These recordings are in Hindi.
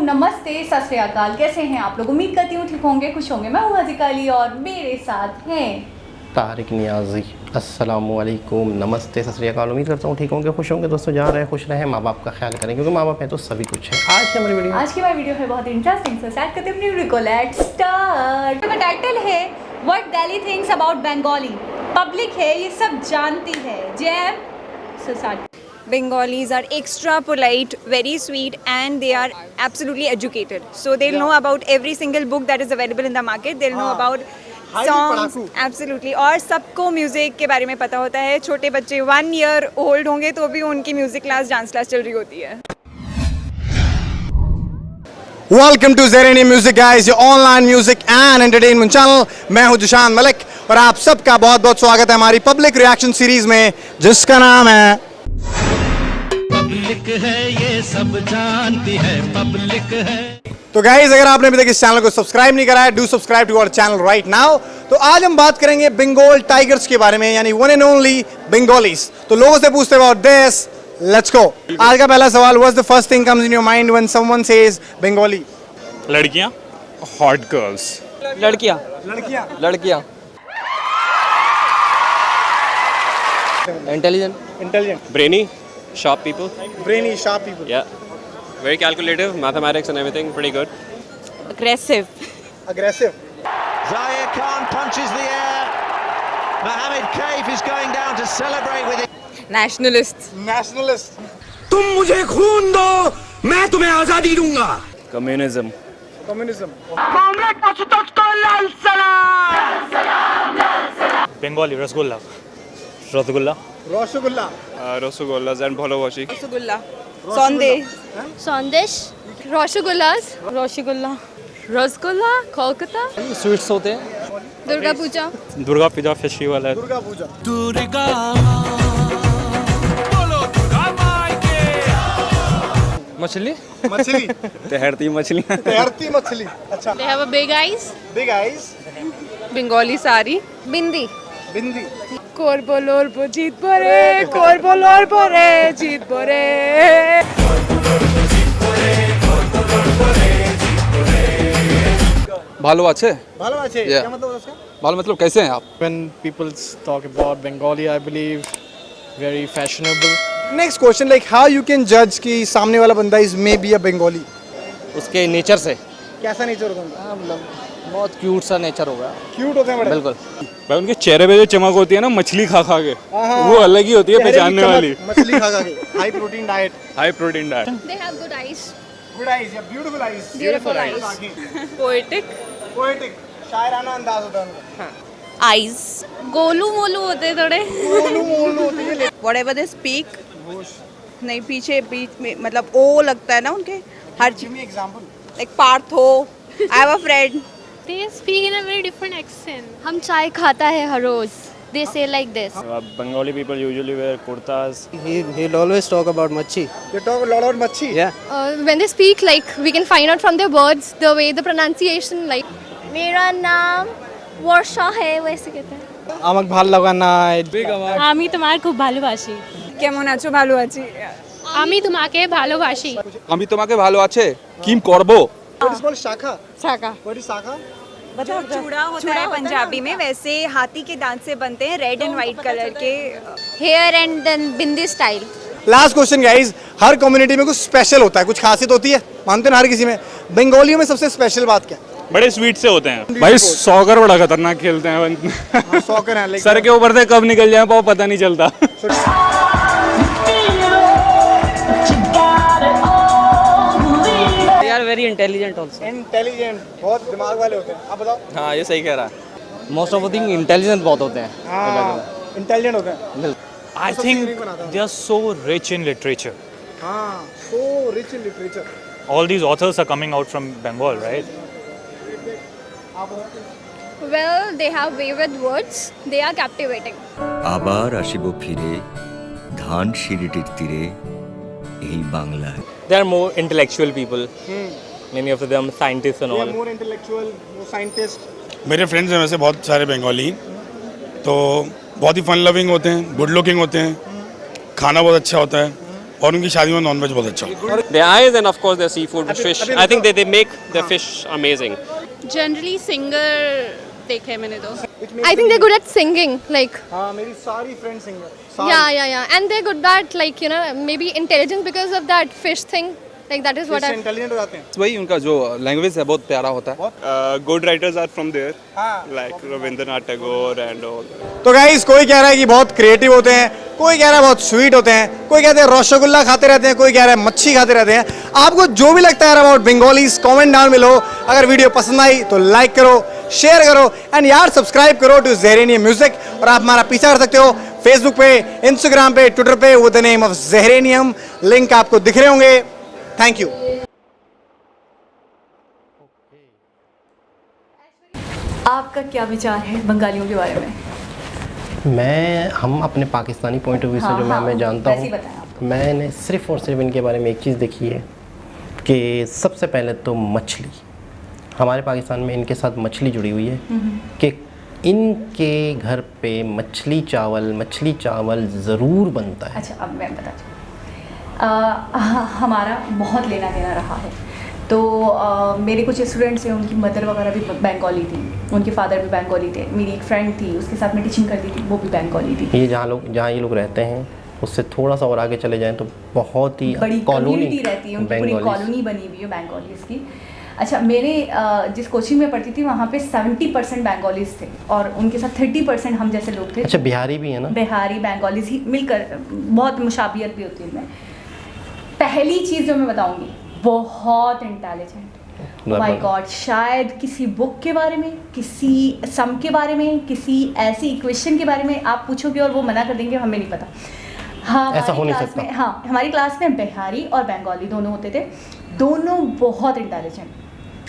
नमस्ते, सत श्री अकाल। कैसे हैं आप लोग? उम्मीद करती हूँ ठीक होंगे, खुश होंगे। मैं हूँ हाजिका अली और मेरे साथ हैं तारिक नियाजी। अस्सलामुअलैकुम, नमस्ते, सत श्री अकाल। उम्मीद करता हूँ ठीक होंगे, खुश होंगे। दोस्तों जहाँ रहे खुश रहें, माँ बाप का ख्याल करें, क्योंकि माँ बाप हैं तो सभी कुछ है। आज की हमारी वीडियो है बहुत इंटरेस्टिंग। सो स्टार्ट करते हैं अपनी वीडियो को। Let's start. का टाइटल है what Delhi thinks about Bengali. Public है, ये सब जानती है। Jam society. Bengalis are extra polite, very sweet, and they are absolutely educated. So they'll know about every single book that is available in the market. They'll know about songs, absolutely. और सबको म्यूजिक के बारे में पता होता है। छोटे बच्चे 1 year old होंगे तो भी उनकी म्यूजिक क्लास, डांस क्लास चल रही होती है। वेलकम टू ज़ेरेनी music guys, your online music and entertainment channel. मैं हूं जुशान मलिक और आप सबका बहुत बहुत स्वागत है हमारी पब्लिक रिएक्शन सीरीज में, जिसका नाम है पब्लिक है, ये सब जानती है, पब्लिक है। तो गाइस, अगर आपने अभी तक इस चैनल को सब्सक्राइब नहीं करा है, do subscribe to our channel right now. तो आज हम बात करेंगे बंगाल टाइगर्स के बारे में, यानी वन एंड ओनली बंगालीज। तो लोगों से पूछते अबाउट दिस, लेट्स गो। आज का पहला सवाल, what's the first thing comes in your mind when someone says Bengali? लड़कियां, हॉट गर्ल्स। लड़कियां लड़कियां लड़कियां intelligent intelligent, Brainy, sharp people. Brainy, sharp people, Yeah. Very calculative, mathematics and everything, pretty good. Aggressive. aggressive, Zahir Khan punches the air. Mohammed Kaif is going down to celebrate with it. Nationalists. nationalist, तुम मुझे खून दो, मैं तुम्हें आजादी दूंगा। Communism. communism, Bengali rasgulla. Rasgulla. Rasgulla, Rosogollas and Bholobashi. Rasgulla, sandesh, sandesh, rasgullas, rasgulla, rasgulla, Kolkata, sweets होते हैं। दुर्गा पूजा, दुर्गा पूजा फेस्टिवल है। दुर्गा पूजा, दुर्गा बोलो दुर्गा माई के। मछली मछली, तैरती मछलियां। तैरती मछली। अच्छा, they have a big eyes, big eyes, Bengali sari, bindi, bindi, कोरबोलोर जीत परे, कोरबोलोर परे जीत परे। भालो अच्छे ভালো আছে। Yeah. क्या मतलब उसका? भालो मतलब कैसे हैं आप? When people talk about Bengali, I believe very fashionable. Next question, like how you can जज कि सामने वाला बंदा is may be a Bengali? उसके नेचर से कैसा नेचर होगा उनका? मतलब बहुत क्यूट सा नेचर होगा। क्यूट होते हैं बड़े। बिल्कुल। भाई उनके चेहरे पे जो चमक होती है ना मछली खा खा के, वो अलग ही होती है, चेहरे की पहचानने चमक, वाली। मछली खा खा के। High protein diet, high protein diet. they have good eyes, good eyes या beautiful eyes, beautiful eyes, poetic, poetic, शायराना अंदाज होता है उनका। आईज, गोलू मोलू होते थोड़े। मोलू मोलू होती है। व्हाटएवर दे स्पीक, नहीं पीछे बीच में मतलब ओ लगता है ना उनके हर give me example. Like Partho, I have a friend. they speak in a very different accent. हम चाय खाता है हर रोज, they say like this. Bengali people usually wear kurtas. He'll always talk about मच्छी। You talk a lot about मच्छी। Yeah. When they speak, like we can find out from their words, the way the pronunciation, like मेरा नाम वर्षा है, वैसे कहते हैं। আমাক ভাল লাগা নাই। আমি তোমার খুব ভালোবাসি, কেমন আছো? ভালো আছি। আমি তোমাকে ভালোবাসি। আমি তোমাকে ভালো আছে কিম করব। What is called शाखा? शाखा, What is शाखा? चूड़ा होता है पंजाबी में, वैसे हाथी के दांत से बनते हैं, रेड एंड व्हाइट कलर के। Hair and then bindi style. Last question guys, हर कम्युनिटी में कुछ स्पेशल होता है, कुछ खासियत होती है, मानते हैं ना हर किसी में। बंगालियों में सबसे स्पेशल बात क्या? बड़े स्वीट से होते हैं भाई। सॉकर बड़ा खतरनाक खेलते हैं। सॉकर है, लेकिन सर के ऊपर से कब निकल जाए पाओ पता नहीं चलता। They are very intelligent also. Intelligent, बहुत दिमाग वाले होते हैं। आप बताओ। हाँ, ये सही कह रहा है। Most of the thing intelligent बहुत होते हैं। हाँ, इंटेलिजेंट होते हैं। I think they are so rich in literature. हाँ, so rich in literature. All these authors are coming out from Bengal, right? Well, they have wayward words. They are captivating. আবার আসিব ফিরে ধান সিঁড়িটির তীরে এই বাংলায়। They are more intellectual people. Many of them scientists and They all. are more intellectual, more scientist. मेरे फ्रेंड्स हैं वैसे बहुत सारे बंगाली, तो बहुत ही फन लविंग होते हैं, गुड लुकिंग होते हैं, खाना बहुत अच्छा होता है, और उनकी शादी में नॉनवेज बहुत अच्छा होता है। Their eyes and of course their seafood, fish. I think they make their fish amazing. Generally singer देखे मैंने तो. I think they're good at singing, like. हाँ, मेरी सारी friend singer. Yeah, and they're good at like maybe intelligent because of that fish thing. Like that is what I. Intelligent हो जाते हैं. वही उनका जो लैंग्वेज है बहुत प्यारा होता है. Good writers are from there, like Rabindranath Tagore and all. तो गाइस कोई कह रहा है कि बहुत क्रिएटिव होते हैं, कोई कह रहा है बहुत स्वीट होते हैं, कोई कहते हैं रसगुल्ला खाते रहते हैं, कोई कह रहा है मच्छी खाते रहते हैं. आपको जो भी लगता है अबाउट बंगालीज कमेंट डाउन में लो. अगर वीडियो पसंद आई तो लाइक करो, शेयर करो एंड यार सब्सक्राइब करो टू ज़हरेनियम म्यूजिक. और आप हमारा पीछा कर सकते हो फेसबुक पे, इंस्टाग्राम पे, ट्विटर पे विद द नेम ऑफ ज़हरेनियम. लिंक आपको दिख रहे होंगे. Thank you. आपका क्या विचार है बंगालियों के बारे में? हम अपने पाकिस्तानी पॉइंट ऑफ व्यू से जो मैं जानता हूँ, मैंने सिर्फ़ और सिर्फ इनके बारे में एक चीज़ देखी है कि सबसे पहले तो मछली, हमारे पाकिस्तान में इनके साथ मछली जुड़ी हुई है कि इनके घर पे मछली चावल ज़रूर बनता है. अच्छा, अब मैं बताती हूँ. हमारा बहुत लेना देना रहा है. तो मेरे कुछ स्टूडेंट्स हैं, उनकी मदर वगैरह भी बंगाली थी, उनके फादर भी बंगाली थे. मेरी एक फ्रेंड थी, उसके साथ मैं टीचिंग करती थी, वो भी बंगाली थी. ये जहाँ ये लोग रहते हैं उससे थोड़ा सा और आगे चले जाएं तो बहुत ही बड़ी कॉलोनी कम्युनिटी रहती है, उनकी पूरी कॉलोनी बनी हुई है बंगालीज़ की. अच्छा, मेरे जिस कोचिंग में पढ़ती थी वहाँ पे 70% बंगालीज़ थे और उनके साथ 30% हम जैसे लोग थे. अच्छा, बिहारी भी है ना? बिहारी बंगालीज़ ही मिलकर बहुत मुशाबियत भी होती है उनमें. पहली चीज़ जो मैं बताऊँगी, बहुत इंटेलिजेंट. माय गॉड, शायद किसी बुक के बारे में, किसी सम के बारे में, किसी ऐसी इक्वेशन के बारे में आप पूछोगे और वो मना कर देंगे हमें नहीं पता. हाँ, ऐसा हो नहीं सकता. हाँ, हमारी क्लास में बिहारी और बंगाली दोनों होते थे. दोनों बहुत इंटेलिजेंट,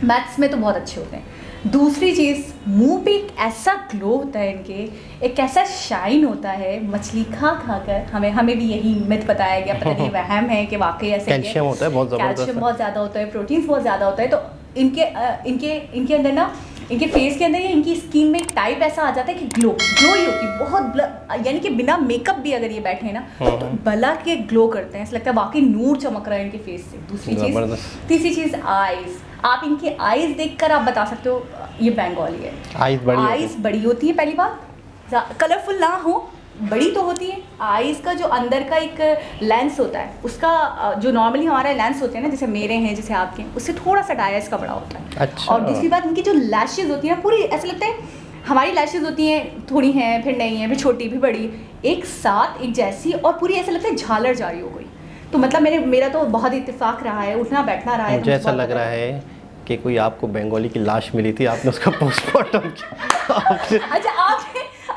मैथ्स में तो बहुत अच्छे होते हैं. दूसरी चीज़, मुंह पे एक ऐसा ग्लो होता है इनके, एक ऐसा शाइन होता है मछली खा कर. हमें भी यही मिथ बताया गया, पता नहीं वहम है कि वाकई ऐसे कैल्शियम होता है बहुत ज़बरदस्त, कैल्शियम बहुत ज़्यादा होता है, प्रोटीन्स बहुत ज़्यादा होता है. तो इनके अंदर ना, इनके फेस के अंदर या इनकी स्किन में एक टाइप ऐसा आ जाता है कि ग्लो ही होती है बहुत, यानी कि बिना मेकअप भी अगर ये बैठे हैं ना तो भला के ग्लो करते हैं. ऐसा लगता है वाकई नूर चमक रहा है इनके फेस से. दूसरी चीज़, तीसरी चीज़ आइज़. आप इनके आइज़ देखकर आप बता सकते हो ये बंगाली है. आइज़ बड़ी होती है, पहली बात. कलरफुल ना हो, बड़ी तो होती है. आइज़ का जो अंदर का एक लेंस होता है, उसका जो नॉर्मली हमारा लेंस होते हैं ना, जैसे मेरे हैं, जैसे आपके हैं, उससे थोड़ा सा डायस का बड़ा होता है. अच्छा. और दूसरी बात, इनकी जो लैशेज़ होती हैं पूरी, ऐसा लगता है हमारी लैशेज़ होती हैं, थोड़ी हैं फिर नहीं है, फिर छोटी भी बड़ी, एक साथ एक जैसी, और पूरी ऐसा लगता है झालर जा रही हो गई. तो मतलब मेरा तो बहुत इत्तेफाक रहा है, उठना बैठना रहा है. मुझे ऐसा लग रहा है कि कोई आपको बंगाली की लाश मिली थी, आपने उसका पोस्टमार्टम किया. अच्छा,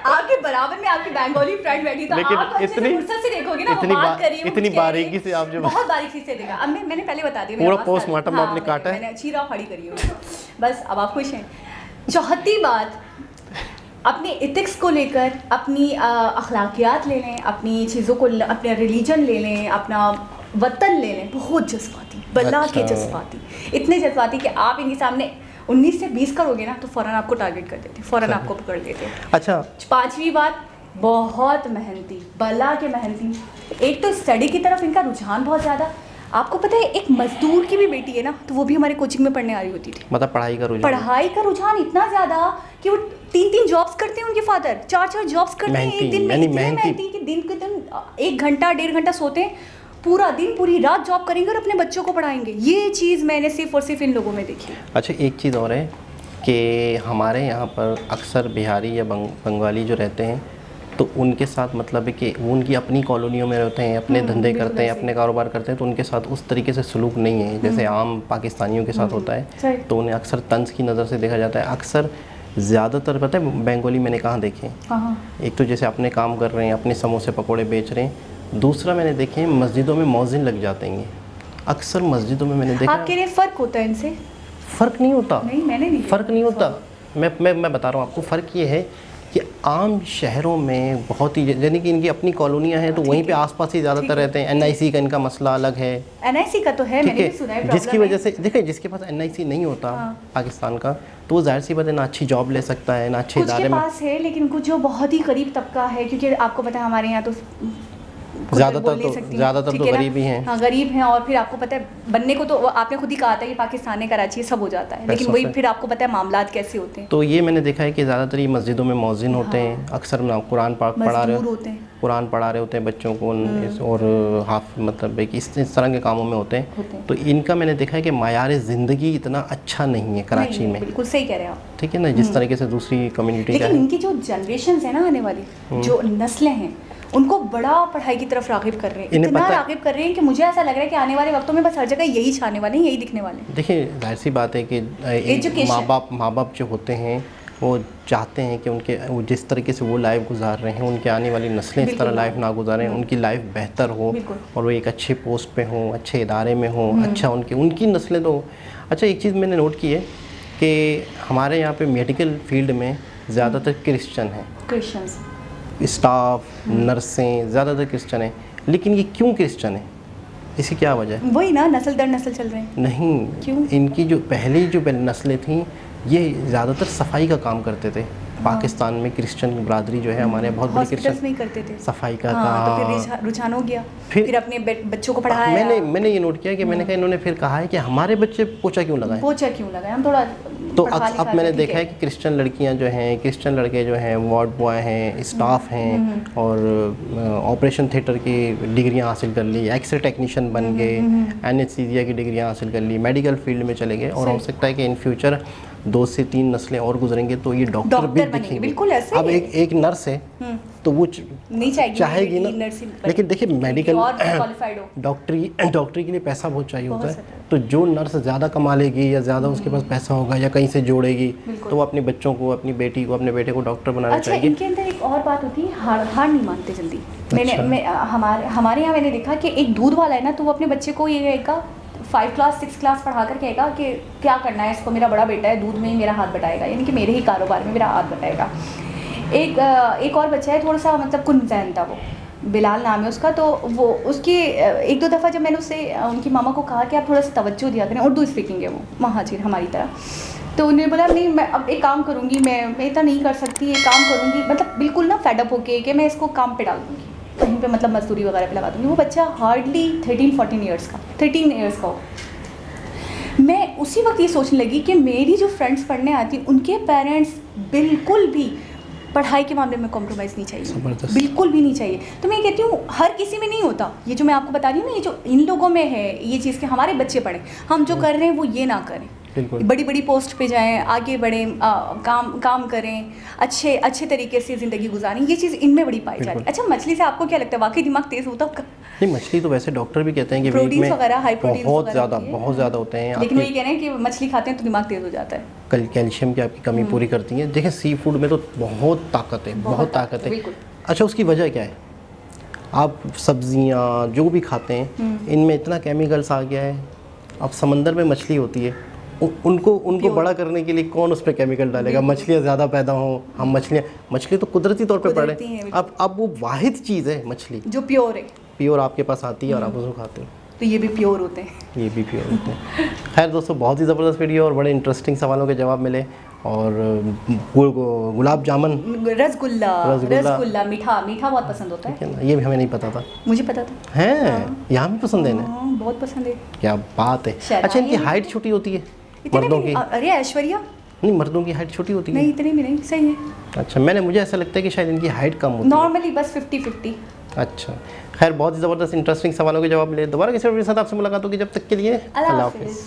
आपके बराबर में आपकी बंगाली फ्रेंड बैठी, तो लेकिन आप इतनी फुर्सत से देखोगे ना, वो बात कर रही है, इतनी बारीकी से आप जो बहुत बारीकी से देखा. अब मैंने पहले बता दिया, पूरा पोस्टमार्टम आपने काटा है. मैंने चीरा फाड़ी करी है बस. अब आप खुश हैं. चौथी बात, अपने इथिक्स को लेकर, अपनी अखलाकियात ले लें, अपनी चीज़ों को, अपने रिलीजन ले लें, अपना वतन ले लें, बहुत जज्बाती, बल्ला के जज्बाती, इतने जज्बाती कि आप इनके सामने 19 से 20 करोगे ना तो फ़ौरन आपको टारगेट कर देते, फ़ौरन आपको पकड़ लेते. अच्छा, पांचवी बात, बहुत मेहनती, बल्ला के मेहनती. एक तो स्टडी की तरफ इनका रुझान बहुत ज़्यादा. आपको पता है एक मजदूर की भी बेटी है ना, तो वो भी हमारे कोचिंग में पढ़ने आ रही होती थी. मतलब पढ़ाई का रुझान इतना ज़्यादा कि वो 3 जॉब्स करते हैं. उनके फादर 4 जॉब्स करते हैं एक दिन में. इतनी मेहनती कि दिन के दिन 1 घंटा 1.5 घंटा सोते हैं, पूरा दिन पूरी रात जॉब करेंगे और अपने बच्चों को पढ़ाएंगे. ये चीज़ मैंने सिर्फ और सिर्फ इन लोगों में देखी. अच्छा, एक चीज़ और है कि हमारे यहाँ पर अक्सर बिहारी या बंगाली जो रहते हैं तो उनके साथ मतलब है कि वो उनकी अपनी कॉलोनियों में रहते हैं, अपने धंधे करते हैं, अपने कारोबार करते हैं, तो उनके साथ उस तरीके से सलूक नहीं है जैसे आम पाकिस्तानियों के साथ होता है. तो उन्हें अक्सर तंज की नज़र से देखा जाता है. अक्सर ज़्यादातर पता है बंगाली मैंने कहाँ देखे, एक तो जैसे अपने काम कर रहे हैं, अपने समोसे पकौड़े बेच रहे हैं. दूसरा मैंने देखे मस्जिदों में मौज़िन लग जाते हैं. अक्सर मस्जिदों में मैंने देखा. आप कह रहे हैं फ़र्क होता है इनसे? फ़र्क नहीं होता. नहीं, मैंने नहीं. फ़र्क नहीं होता. मैं बता रहा हूँ आपको. फ़र्क ये है कि आम शहरों में बहुत ही, यानी कि इनकी अपनी कॉलोनियाँ हैं तो वहीं पे आसपास ही ज़्यादातर रहते हैं. NIC का इनका मसला अलग है. NIC का तो है, मैंने भी सुना है. जिसकी वजह से देखिए, जिसके पास NIC नहीं होता पाकिस्तान का, तो वो जाहिर सी बात है ना अच्छी जॉब ले सकता है, ना अच्छे इदारे में. पास है, लेकिन कुछ जो बहुत ही करीब तबका है, क्योंकि आपको पता है हमारे यहाँ तो बोल नहीं सकती, ज़्यादातर ठीक तो है ना? गरीब ही हैं। हाँ गरीब हैं, और फिर आपको पता है बनने को तो आपने खुद ही कहा था कि पाकिस्तान है, कराची है, सब हो जाता है, लेकिन पैसों वही से। फिर आपको पता है मामलात कैसे होते हैं, तो ये मैंने देखा है कि ज़्यादातर ये मस्जिदों में मौज़िन होते हैं, अक्सर ना कुरान पढ़ा रहे मजदूर होते हैं। कुरान पढ़ा रहे होते हैं बच्चों को और हाफ मतलब एक इस तरह के कामों में होते हैं। तो इनका मैंने देखा है कि मायार ज़िंदगी इतना अच्छा नहीं है कराची में, बिल्कुल सही कह रहे हैं आप। ठीक है ना, जिस तरीके से दूसरी कम्युनिटी का लेकिन है। इनकी जो जनरेशन है ना आने वाली, जो नस्लें हैं, उनको बड़ा पढ़ाई की तरफ राग़िब कर रहे हैं, इन्हें इतना पता- राग़िब कर रहे हैं कि मुझे ऐसा लग रहा है कि आने वाले वक्तों में बस हर जगह यही छाने वाले हैं, यही दिखने वाले हैं। देखिए जाहिर सी बात है कि Education। माँ बाप जो होते हैं वो चाहते हैं कि उनके वो जिस तरीके से वो लाइफ गुजार रहे हैं उनके आने वाली नस्लें इस तरह लाइफ ना गुजारें, उनकी लाइफ बेहतर हो और वो एक अच्छे पोस्ट पे हों, अच्छे इदारे में हों, अच्छा उनकी नस्लें तो। अच्छा एक चीज़ मैंने नोट की है कि हमारे यहाँ पे मेडिकल फील्ड में ज़्यादातर क्रिश्चियन हैं, क्रिश्चियंस स्टाफ नर्सें ज़्यादातर क्रिश्चियन हैं, लेकिन ये क्यों क्रिश्चियन है, इसकी क्या वजह है? वही ना, नस्ल दर नस्ल चल रहे हैं। नहीं, क्यों? इनकी जो पहले नस्लें थीं ये ज़्यादातर सफाई का काम करते थे। पाकिस्तान में क्रिश्चियन बरादरी जो है हमारे यहाँ बहुत बड़ी हॉस्पिटल्स में ही करते थे सफाई का हाँ, काम। तो फिर रुझान हो गया, फिर अपने बच्चों को पढ़ाया। मैंने ये नोट किया कि मैंने कहा इन्होंने फिर कहा है कि हमारे बच्चे पोछा क्यों लगाएं, पोछा क्यों लगाएं, हम थोड़ा तो अब मैंने देखा है कि क्रिश्चियन लड़कियां जो हैं, क्रिश्चियन लड़के जो हैं, वार्ड बॉय हैं, स्टाफ हैं और ऑपरेशन थिएटर की डिग्रियां हासिल कर ली, एक्सरे टेक्नीशियन बन गए, एनेस्थीसिया की डिग्रियां हासिल कर ली, मेडिकल फील्ड में चले गए, और हो सकता है कि इन फ्यूचर 2 से 3 नस्लें और गुजरेंगे तो ये डॉक्टर भी दिखेंगे। बिल्कुल ऐसे अब एक नर्स है तो वो नहीं चाहेगी ना, लेकिन देखिए मेडिकल क्वालिफाइड हो, डॉक्टरी के लिए पैसा बहुत चाहिए होता है, तो जो नर्स ज़्यादा कमा लेगी या ज़्यादा उसके पास पैसा होगा या कहीं से जोड़ेगी तो वो अपने बच्चों को, अपनी बेटी को, अपने बेटे को डॉक्टर बनाना अच्छा, चाहिए। इनके अंदर एक और बात होती है, हार नहीं मानते जल्दी। हमारे यहाँ मैंने देखा कि एक दूध वाला है ना, तो वो अपने बच्चे को ये कहेगा 5 क्लास 6 क्लास पढ़ा कर कहेगा कि क्या करना है इसको, मेरा बड़ा बेटा है, दूध में ही मेरा हाथ बटाएगा, यानी कि मेरे ही कारोबार में मेरा हाथ बटाएगा। एक और बच्चा है, थोड़ा सा मतलब कुनज़ैन था, वो बिलाल नाम है उसका, तो वो उसकी 1-2 दफ़ा जब मैंने उससे उनकी मामा को कहा कि आप थोड़ा सा तवज्जो दिया करें, उर्दू स्पीकिंग है वो, महाजिर हमारी तरह, तो उन्होंने बोला नहीं मैं अब एक काम करूँगी, मैं इतना नहीं कर सकती, एक काम करूँगी, मतलब बिल्कुल ना फेडअप होके कि मैं इसको काम पे डाल दूँगी, कहीं पे मतलब मजदूरी वगैरह पे लगा दूँगी। वो बच्चा हार्डली 13 ईयर्स का हो। मैं उसी वक्त ये सोचने लगी कि मेरी जो फ्रेंड्स पढ़ने आती उनके पेरेंट्स बिल्कुल भी पढ़ाई के मामले में कॉम्प्रोमाइज़ नहीं चाहिए, बिल्कुल भी नहीं चाहिए। तो मैं कहती हूँ हर किसी में नहीं होता, ये जो मैं आपको बता रही हूँ ना, ये जो इन लोगों में है ये चीज़ कि हमारे बच्चे पढ़ें, हम जो कर रहे हैं वो ये ना करें, बड़ी बड़ी पोस्ट पे जाएं, आगे बढ़ें, काम करें, अच्छे तरीके से ज़िंदगी गुजारें, ये चीज़ इनमें बड़ी पाई जा रही है। अच्छा, मछली से आपको क्या लगता है, वाकई दिमाग तेज़ होता है? नहीं, मछली तो वैसे डॉक्टर भी कहते हैं कि प्रोटीन्स वगैरह, हाई प्रोटीन्स बहुत ज़्यादा होते हैं, लेकिन वही कह रहे हैं कि मछली खाते हैं तो दिमाग तेज़ हो जाता है, कैल्शियम की आपकी कमी पूरी करती हैं। देखिए सी फूड में तो बहुत ताकत है, बहुत ताकत है। अच्छा, उसकी वजह क्या है? आप सब्जियां जो भी खाते हैं इनमें इतना केमिकल्स आ गया है। अब समंदर में मछली होती है, उनको बड़ा करने के लिए कौन उस पर केमिकल डालेगा? मछलियाँ ज़्यादा पैदा हों, हम मछली तो कुदरती तौर पे पड़े। अब वो वाहिद चीज़ है मछली जो प्योर आपके पास आती है और आप उसको खाते हो, तो ये भी प्योर होते हैं। खैर दोस्तों, बहुत ही ज़बरदस्त वीडियो और बड़े इंटरेस्टिंग सवालों के जवाब मिले, और गुलाब जामुन, रसगुल्ला मीठा बहुत पसंद होता है ना, ये भी हमें नहीं पता था। मुझे पता था है, यहाँ भी पसंद है ना? बहुत पसंद है। क्या बात है। अच्छा, इनकी हाइट छोटी होती है मर्दों की? अरे ऐश्वर्या, नहीं, मर्दों की हाइट छोटी होती है? नहीं, इतनी भी नहीं, सही है। अच्छा, मुझे ऐसा लगता है कि शायद इनकी हाइट कम होती है नॉर्मली, बस 50-50। अच्छा, खैर बहुत ही ज़बरदस्त इंटरेस्टिंग सवालों के जवाब मिले। दोबारा किसी वीडियो के साथ आपसे मुलाकात होगी, जब तक के लिए अल्लाह हाफ़िज़।